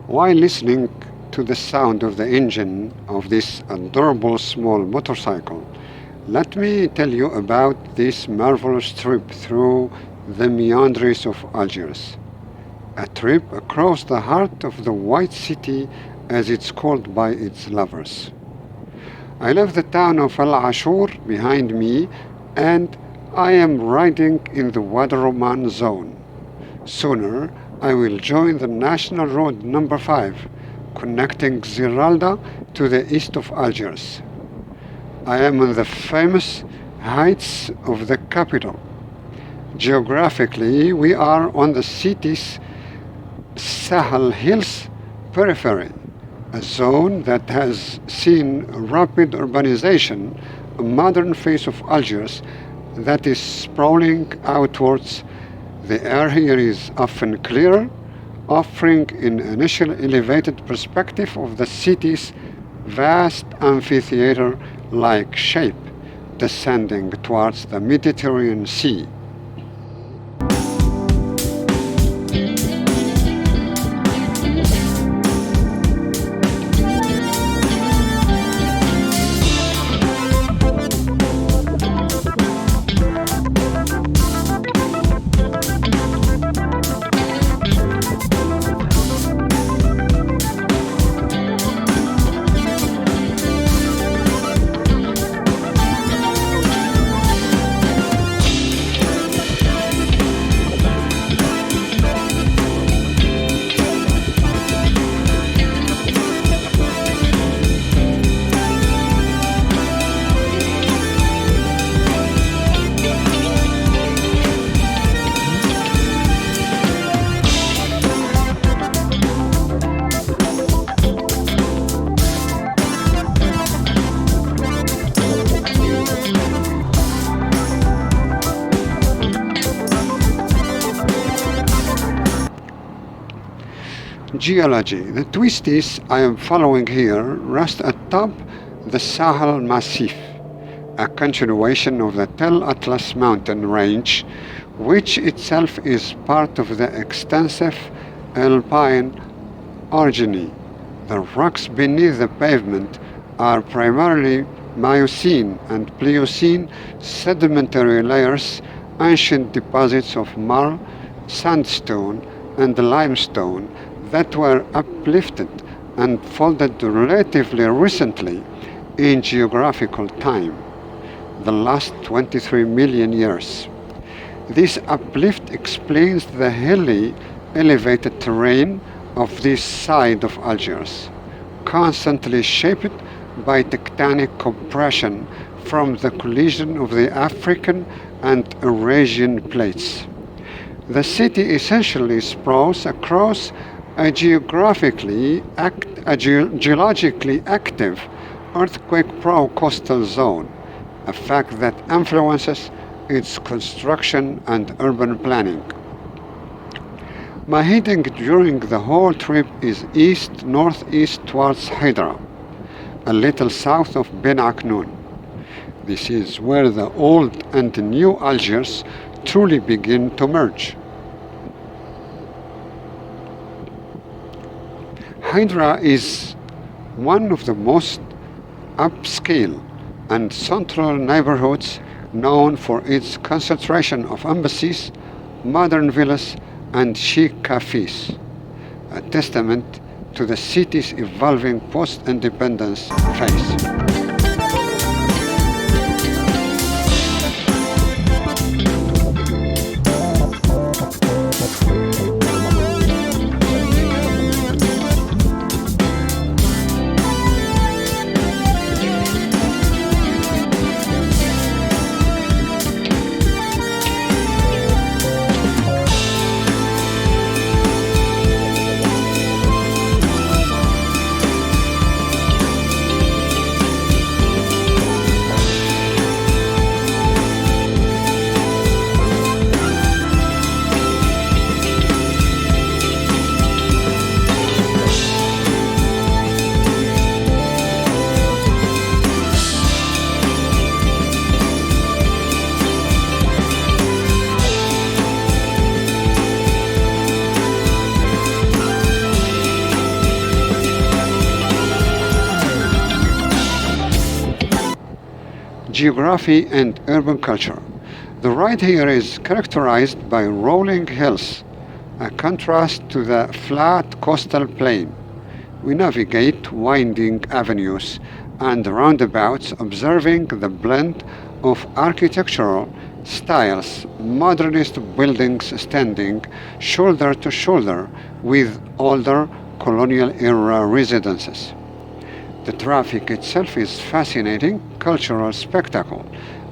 While listening to the sound of the engine of this adorable small motorcycle, let me tell you about this marvelous trip through the meanders of Algiers. A trip across the heart of the White City as it's called by its lovers. I left the town of Achour behind me and I am riding in the Wad zone. Sooner, I will join the National Road number 5, connecting Ziralda to the east of Algiers. I am on the famous heights of the capital. Geographically, we are on the city's Sahel Hills periphery, a zone that has seen rapid urbanization, a modern face of Algiers that is sprawling outwards. The air here is often clearer, offering an initial elevated perspective of the city's vast amphitheater-like shape, descending towards the Mediterranean Sea. Geology. The twisties I am following here rest atop the Sahel Massif, a continuation of the Tel Atlas mountain range, which itself is part of the extensive alpine orogeny. The rocks beneath the pavement are primarily Miocene and Pliocene sedimentary layers, ancient deposits of marl, sandstone, and limestone that were uplifted and folded relatively recently in geographical time, the last 23 million years. This uplift explains the hilly, elevated terrain of this side of Algiers, constantly shaped by tectonic compression from the collision of the African and Eurasian plates. The city essentially sprawls across a geologically active earthquake-prone coastal zone, a fact that influences its construction and urban planning. My heading during the whole trip is east-northeast towards Hydra, a little south of Ben Aknoun. This is where the old and new Algiers truly begin to merge. Hydra is one of the most upscale and central neighborhoods known for its concentration of embassies, modern villas, and chic cafes, a testament to the city's evolving post-independence phase. geography, and urban culture. The ride here is characterized by rolling hills, a contrast to the flat coastal plain. We navigate winding avenues and roundabouts, observing the blend of architectural styles, modernist buildings standing shoulder to shoulder with older colonial era residences. The traffic itself is fascinating cultural spectacle,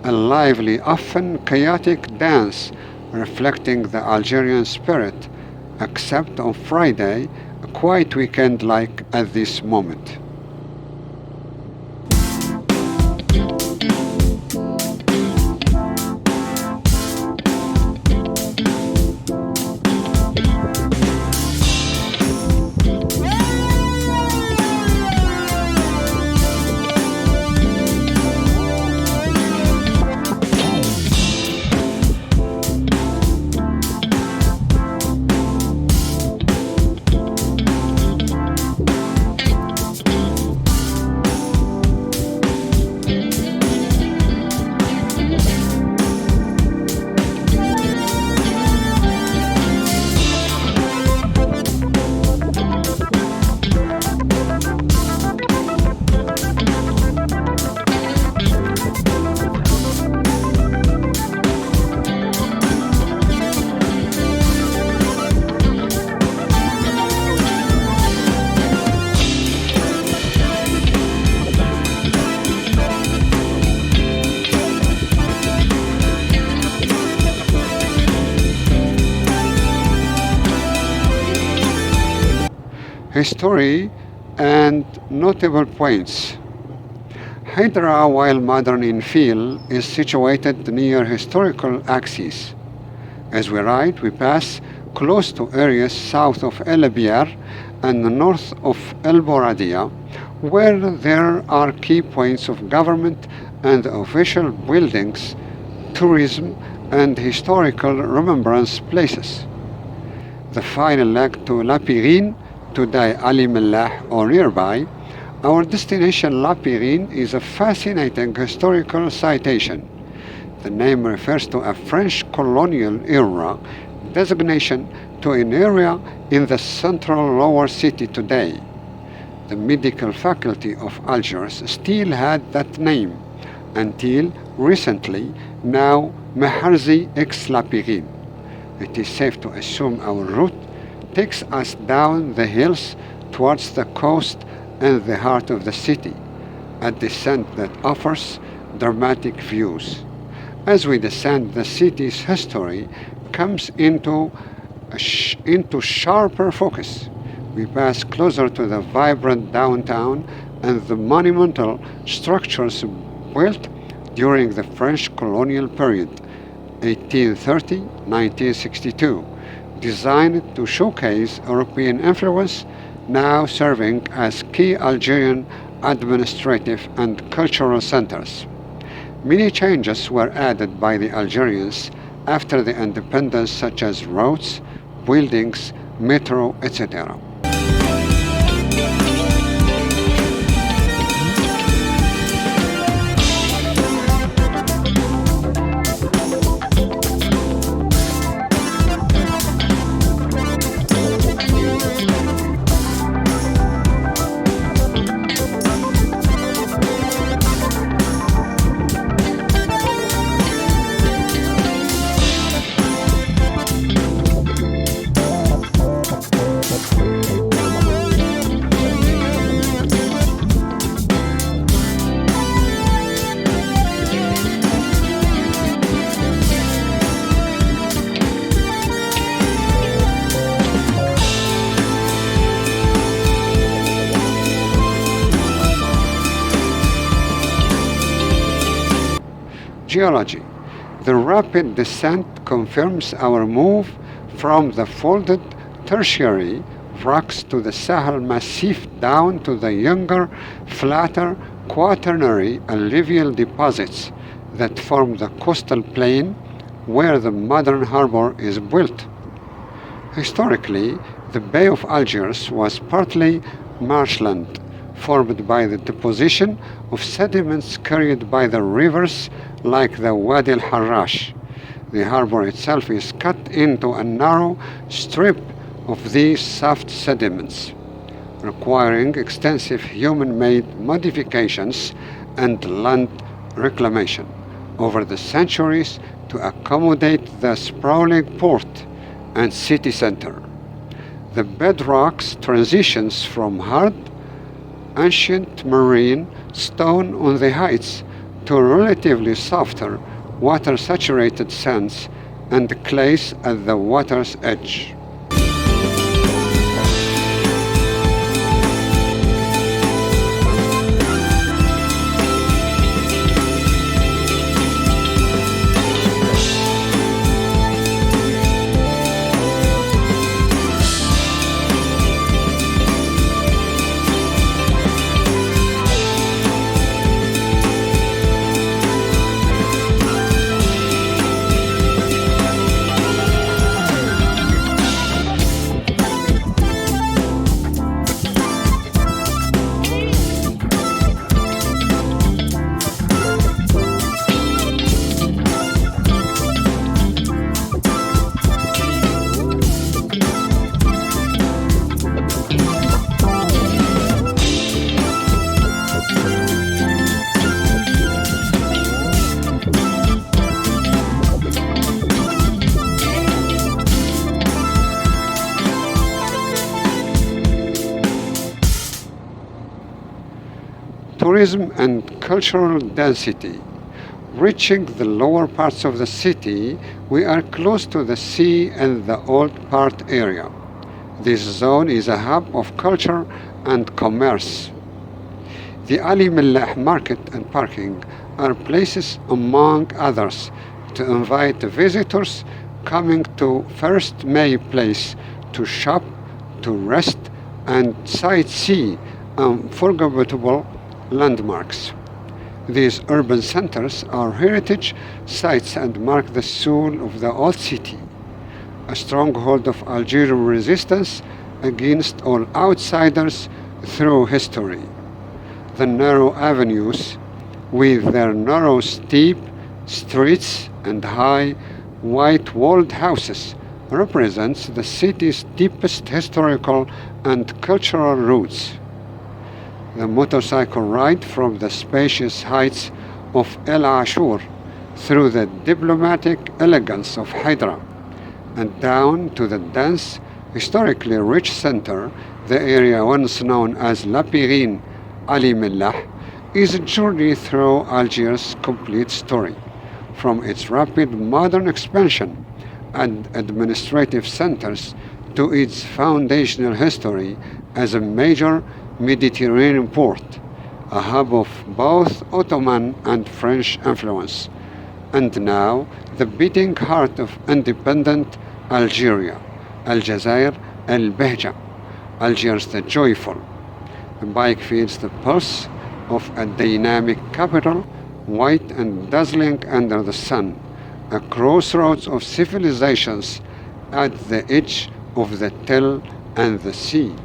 a lively, often chaotic dance reflecting the Algerian spirit, except on Friday, a quiet weekend like at this moment. History and notable points. Hydra, while modern in feel, is situated near historical axes. As we ride, we pass close to areas south of El Biar and north of El Mouradia, where there are key points of government and official buildings, tourism, and historical remembrance places. The final leg to Laperrine, today Ali Mellah or nearby, our destination Laperrine is a fascinating historical citation. The name refers to a French colonial era designation to an area in the central lower city today. The medical faculty of Algiers still had that name until recently, now Maherzi ex Laperrine. It is safe to assume our route takes us down the hills towards the coast and the heart of the city, a descent that offers dramatic views. As we descend, the city's history comes into sharper focus. We pass closer to the vibrant downtown and the monumental structures built during the French colonial period, 1830-1962, designed to showcase European influence, now serving as key Algerian administrative and cultural centers. Many changes were added by the Algerians after the independence, such as roads, buildings, metro, etc. Geology. The rapid descent confirms our move from the folded tertiary rocks to the Sahel Massif down to the younger, flatter, quaternary alluvial deposits that form the coastal plain where the modern harbor is built. Historically, the Bay of Algiers was partly marshland, formed by the deposition of sediments carried by the rivers like the Wadi al-Harrash. The harbor itself is cut into a narrow strip of these soft sediments, requiring extensive human-made modifications and land reclamation over the centuries to accommodate the sprawling port and city center. The bedrocks transitions from hard, ancient marine stone on the heights to relatively softer, water-saturated sands and clays at the water's edge. Tourism and cultural density. Reaching the lower parts of the city, we are close to the sea and the Old Part area. This zone is a hub of culture and commerce. The Ali Millah market and parking are places, among others, to invite visitors coming to First May Place to shop, to rest, and sightsee unforgettable landmarks. These urban centers are heritage sites and mark the soul of the old city, a stronghold of Algerian resistance against all outsiders through history. The narrow avenues, with their narrow, steep streets and high, white-walled houses, represents the city's deepest historical and cultural roots. The motorcycle ride from the spacious heights of El Achour through the diplomatic elegance of Hydra and down to the dense, historically rich center, the area once known as Laperrine, Ali Millah, is a journey through Algiers' complete story, from its rapid modern expansion and administrative centers to its foundational history as a major Mediterranean port, a hub of both Ottoman and French influence, and now the beating heart of independent Algeria, Aljazair el-Behja, Algiers the joyful. The bike feels the pulse of a dynamic capital, white and dazzling under the sun, a crossroads of civilizations at the edge of the Tell and the sea.